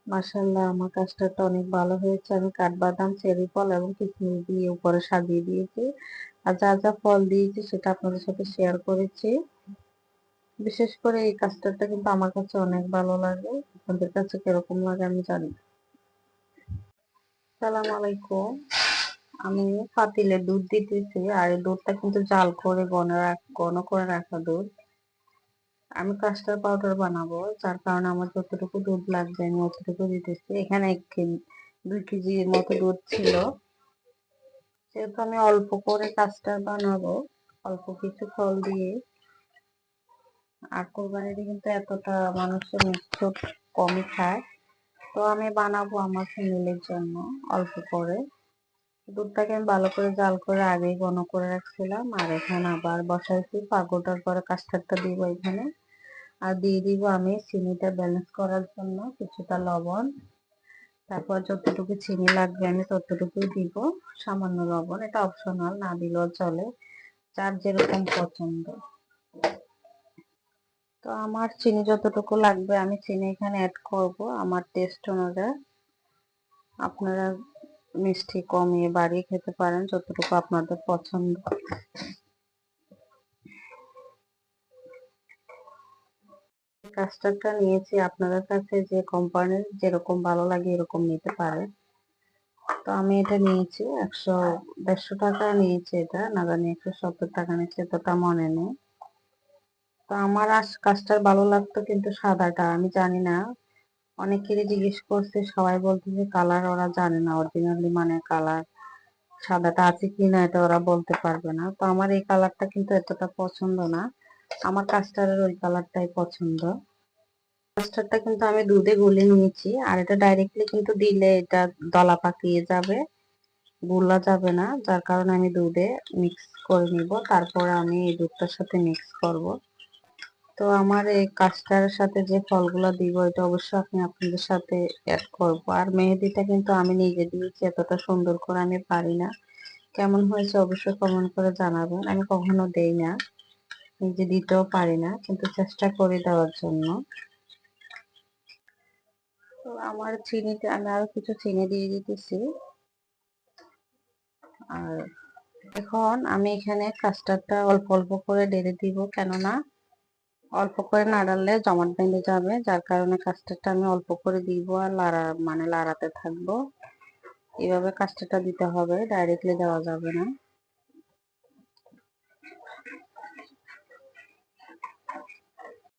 মাশাআল্লাহ, আমার কাস্টার্ডটা অনেক ভালো হয়েছে। আমি কাঠবাদাম, চেরি ফল এবং কিশমিশ দিয়ে উপরে সাজিয়ে দিয়েছি। আর যা যা ফল দিয়েছি সেটা আপনাদের সাথে শেয়ার করেছি। বিশেষ করে এই কাস্টার্ডটা কিন্তু আমার কাছে অনেক ভালো লাগে। আপনাদের কাছে কিরকম লাগে আমি জানি না। আসসালামু আলাইকুম। আমি পাতিলে দুধ দিতেছি, আর এই দুধটা কিন্তু জাল করে ঘন করে রাখা দুধ। আমি কাস্টার্ড পাউডার বানাবো, যার কারণে আমার যতটুকু দুধ লাগবে আমি অতটুকু দিতেছি। এখানে 2 কেজির মতো দুধ ছিল। যেহেতু আমি অল্প করে কাস্টার্ড বানাবো, অল্প কিছু ফল দিয়ে। আর কোরবানিতে কিন্তু এতটা মানুষের মিষ্টি কমই খায়, তো আমি বানাবো আমার ফ্যামিলির জন্য অল্প করে। দুধটাকে আমি ভালো করে জাল করে আগেই ঘন করে রাখছিলাম, আর এখানে আবার বসাইছি পাউডার পরে কাস্টার্ডটা দিব এখানে। আর দিয়ে দিব আমি চিনিটা ব্যালেন্স করার জন্য কিছুটা লবণ। তারপর যতটুকু চিনি লাগবে আমি ততটুকুই দিব। সামান্য লবণ, এটা অপশনাল, না দিলেও চলে, যার যেরকম পছন্দ। তো আমার চিনি যতটুকু লাগবে আমি চিনি এখানে অ্যাড করব আমার টেস্ট অনুযায়ী। আপনারা মিষ্টি কমিয়ে বাড়িয়ে খেতে পারেন যতটুকু আপনাদের পছন্দ। কাস্টার্ডটা নিয়েছি, আপনাদের কাছে যে কোম্পানির যেরকম ভালো লাগে এরকম নিতে পারেন। তো আমি এটা নিয়েছি 150 টাকা নিয়েছি, এটা না জানি 170 টাকা নিয়েছে, এতটা মনে নেই। তো আমার কাস্টার্ড ভালো লাগতো কিন্তু সাদাটা, আমি জানি না, অনেকেরই জিজ্ঞেস করছে, সবাই বলতেছে কালার ওরা জানে না, অরিজিনালি মানে কালার সাদাটা আছে কিনা এটা ওরা বলতে পারবে না। তো আমার এই কালারটা কিন্তু এতটা পছন্দ না, আমার কাস্টার্ডের ওই কালারটাই পছন্দ। কাস্টার্ডটা কিন্তু আমি দুধে গুলে নিয়েছি, আর এটা ডাইরেক্টলি কিন্তু দিলে এটা দলা পাকিয়ে যাবে, গুলা যাবে না, যার কারণে আমি দুধে মিক্স করে নিব, তারপরে আমি এই দুধটার সাথে মিক্স করব। তো আমার এই কাস্টার্ডের সাথে যে ফলগুলো দিব এটা অবশ্যই আপনি আপনাদের সাথে অ্যাড করব। আর মেহেদিটা কিন্তু আমি নিজে দিয়েছি, এতটা সুন্দর করে আমি পারি না। কেমন হয়েছে অবশ্যই কমেন্ট করে জানাবেন। আমি কখনো দেই না, নিজে দিতেও পারি না, কিন্তু চেষ্টা করি দেওয়ার জন্য। তো আমার চিনিতে আমি আরো কিছু চিনি দিয়ে দিতেছি। আর এখন আমি এখানে কাস্টার্ডটা অল্প অল্প করে ঢেলে দিব, কেননা অল্প করে না ডাললে জমাট বেঁধে যাবে, যার কারণে কাস্টার্ডটা আমি অল্প করে দিব আর লাড়াতে থাকবো। এভাবে কাস্টার্ডটা দিতে হবে, ডাইরেক্টলি দেওয়া যাবে না।